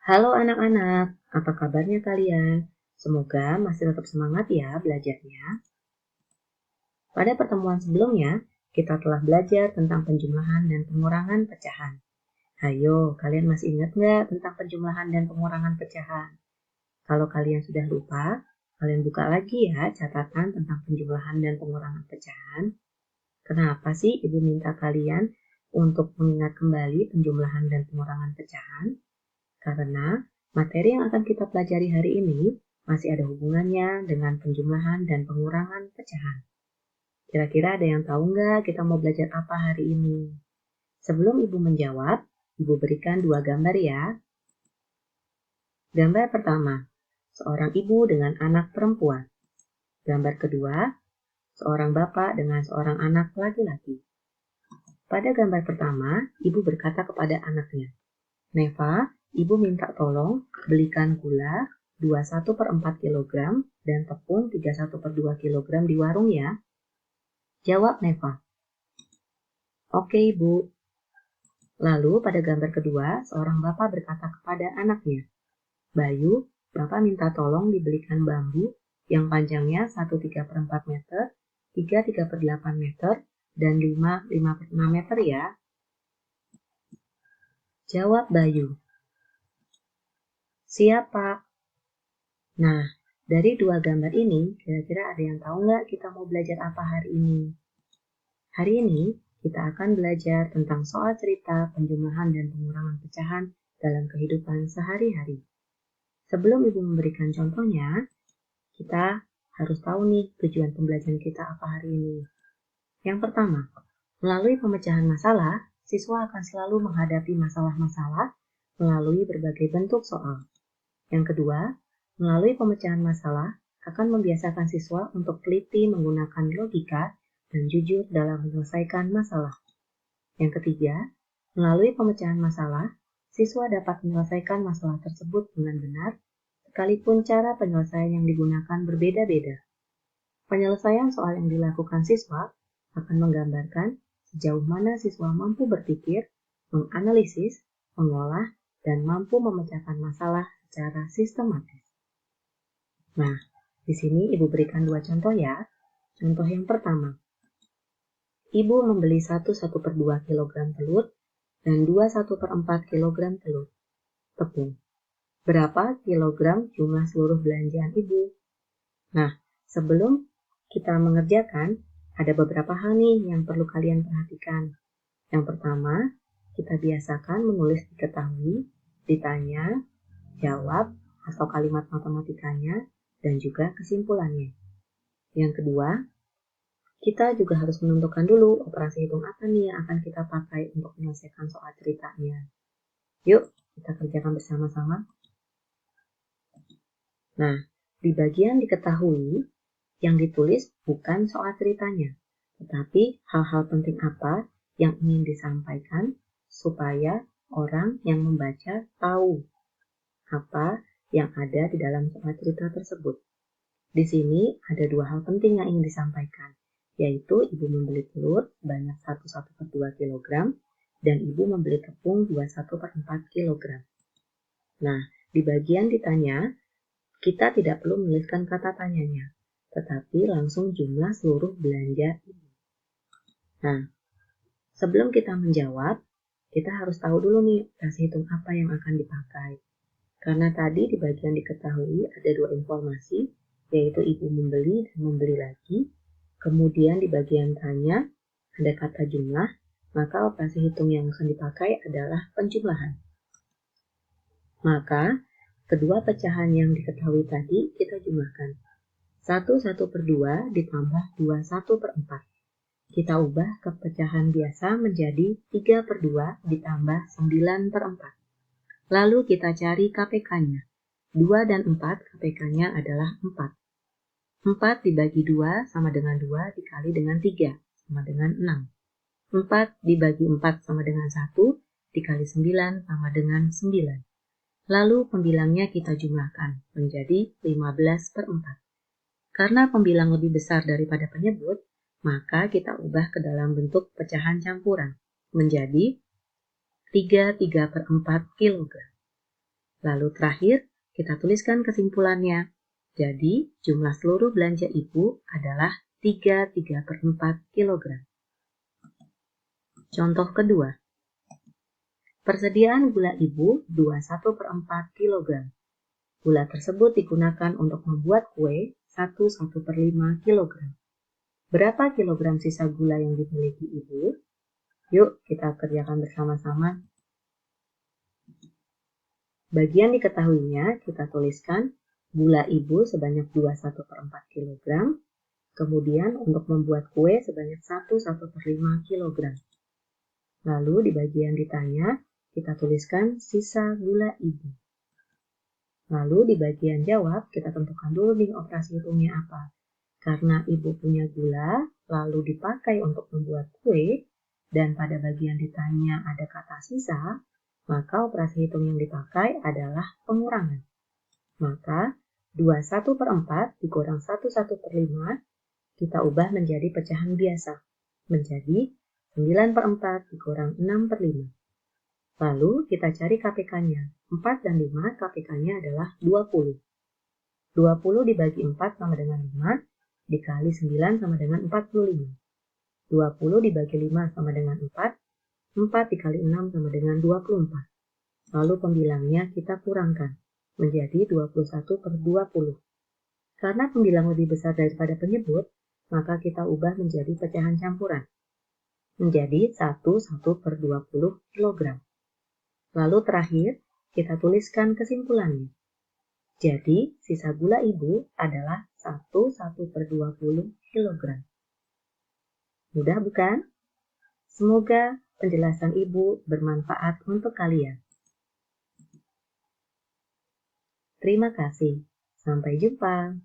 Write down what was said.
Halo anak-anak, apa kabarnya kalian? Semoga masih tetap semangat ya belajarnya. Pada pertemuan sebelumnya, kita telah belajar tentang penjumlahan dan pengurangan pecahan. Hayo, kalian masih ingat nggak tentang penjumlahan dan pengurangan pecahan? Kalau kalian sudah lupa, kalian buka lagi ya catatan tentang penjumlahan dan pengurangan pecahan. Kenapa sih Ibu minta kalian untuk mengingat kembali penjumlahan dan pengurangan pecahan? Karena materi yang akan kita pelajari hari ini masih ada hubungannya dengan penjumlahan dan pengurangan pecahan. Kira-kira ada yang tahu nggak kita mau belajar apa hari ini? Sebelum Ibu menjawab, Ibu berikan dua gambar ya. Gambar pertama, seorang ibu dengan anak perempuan. Gambar kedua, seorang bapak dengan seorang anak laki-laki. Pada gambar pertama, ibu berkata kepada anaknya, "Neva, ibu minta tolong belikan gula 21/4 kg dan tepung 31/2 kg di warung ya." Jawab Neva. "Oke, Ibu." Lalu pada gambar kedua, seorang bapak berkata kepada anaknya, "Bayu, Bapak minta tolong dibelikan bambu yang panjangnya 1,3/4 meter, 3,3/8 meter, dan 5,6 meter ya." Jawab Bayu. "Siap, Pak." Nah, dari dua gambar ini, kira-kira ada yang tahu nggak kita mau belajar apa hari ini? Hari ini, kita akan belajar tentang soal cerita penjumlahan dan pengurangan pecahan dalam kehidupan sehari-hari. Sebelum Ibu memberikan contohnya, kita harus tahu nih tujuan pembelajaran kita apa hari ini. Yang pertama, melalui pemecahan masalah, siswa akan selalu menghadapi masalah-masalah melalui berbagai bentuk soal. Yang kedua, melalui pemecahan masalah akan membiasakan siswa untuk teliti menggunakan logika dan jujur dalam menyelesaikan masalah. Yang ketiga, melalui pemecahan masalah, siswa dapat menyelesaikan masalah tersebut dengan benar, sekalipun cara penyelesaian yang digunakan berbeda-beda. Penyelesaian soal yang dilakukan siswa akan menggambarkan sejauh mana siswa mampu berpikir, menganalisis, mengolah, dan mampu memecahkan masalah secara sistematis. Nah, di sini Ibu berikan dua contoh ya. Contoh yang pertama, Ibu membeli 1/1/2 kg telur dan 2/1/4 kg telur tepung. Berapa kilogram jumlah seluruh belanjaan Ibu? Nah, sebelum kita mengerjakan, ada beberapa hal nih yang perlu kalian perhatikan. Yang pertama, kita biasakan menulis diketahui, ditanya, jawab, atau kalimat matematikanya, dan juga kesimpulannya. Yang kedua, kita juga harus menentukan dulu operasi hitung apa nih yang akan kita pakai untuk menyelesaikan soal ceritanya. Yuk, kita kerjakan bersama-sama. Nah, di bagian diketahui, yang ditulis bukan soal ceritanya, tetapi hal-hal penting apa yang ingin disampaikan supaya orang yang membaca tahu apa yang ada di dalam soal cerita tersebut. Di sini ada dua hal penting yang ingin disampaikan, yaitu Ibu membeli telur sebanyak 1/1/2 kg dan Ibu membeli tepung 2/1/4 kg. Nah, di bagian ditanya, kita tidak perlu menuliskan kata tanyanya, tetapi langsung jumlah seluruh belanja Ibu. Nah, sebelum kita menjawab, kita harus tahu dulu nih operasi hitung apa yang akan dipakai. Karena tadi di bagian diketahui ada dua informasi, yaitu Ibu membeli dan membeli lagi. Kemudian di bagian tanya ada kata jumlah, maka operasi hitung yang akan dipakai adalah penjumlahan. Maka, kedua pecahan yang diketahui tadi kita jumlahkan. 1/1/2 ditambah 2/1/4. Kita ubah ke pecahan biasa menjadi 3/2 ditambah 9/4. Lalu kita cari KPK-nya. 2 dan 4 KPK-nya adalah 4. 4 dibagi 2 sama dengan 2 dikali dengan 3 sama dengan 6. 4 dibagi 4 sama dengan 1 dikali 9 sama dengan 9. Lalu pembilangnya kita jumlahkan menjadi 15/4. Karena pembilang lebih besar daripada penyebut, maka kita ubah ke dalam bentuk pecahan campuran menjadi 3/4 kg. Lalu terakhir, kita tuliskan kesimpulannya. Jadi, jumlah seluruh belanja Ibu adalah 3/4 kg. Contoh kedua. Persediaan gula Ibu 21/4 kg. Gula tersebut digunakan untuk membuat kue 1/5 kg. Berapa kilogram sisa gula yang dimiliki Ibu? Yuk kita kerjakan bersama-sama. Bagian diketahuinya kita tuliskan gula Ibu sebanyak 21/4 kg. Kemudian untuk membuat kue sebanyak 1/5 kg. Lalu di bagian ditanya kita tuliskan sisa gula Ibu. Lalu di bagian jawab kita tentukan dulu nih operasi hitungnya apa. Karena Ibu punya gula, lalu dipakai untuk membuat kue, dan pada bagian ditanya ada kata sisa, maka operasi hitung yang dipakai adalah pengurangan. Maka 21/4 dikurang 1/5 kita ubah menjadi pecahan biasa, menjadi 9/4 dikurang 6/5. Lalu kita cari KPK-nya. 4 dan 5 KPK-nya adalah 20. 20 dibagi 4 sama dengan 5, dikali 9 sama dengan 45. 20 dibagi 5 sama dengan 4, 4 dikali 6 sama dengan 24. Lalu pembilangnya kita kurangkan, menjadi 21/20. Karena pembilang lebih besar daripada penyebut, maka kita ubah menjadi pecahan campuran, menjadi 1/20 kg. Lalu terakhir, kita tuliskan kesimpulannya. Jadi, sisa gula Ibu adalah 1/20 kg. Mudah bukan? Semoga penjelasan Ibu bermanfaat untuk kalian. Terima kasih. Sampai jumpa.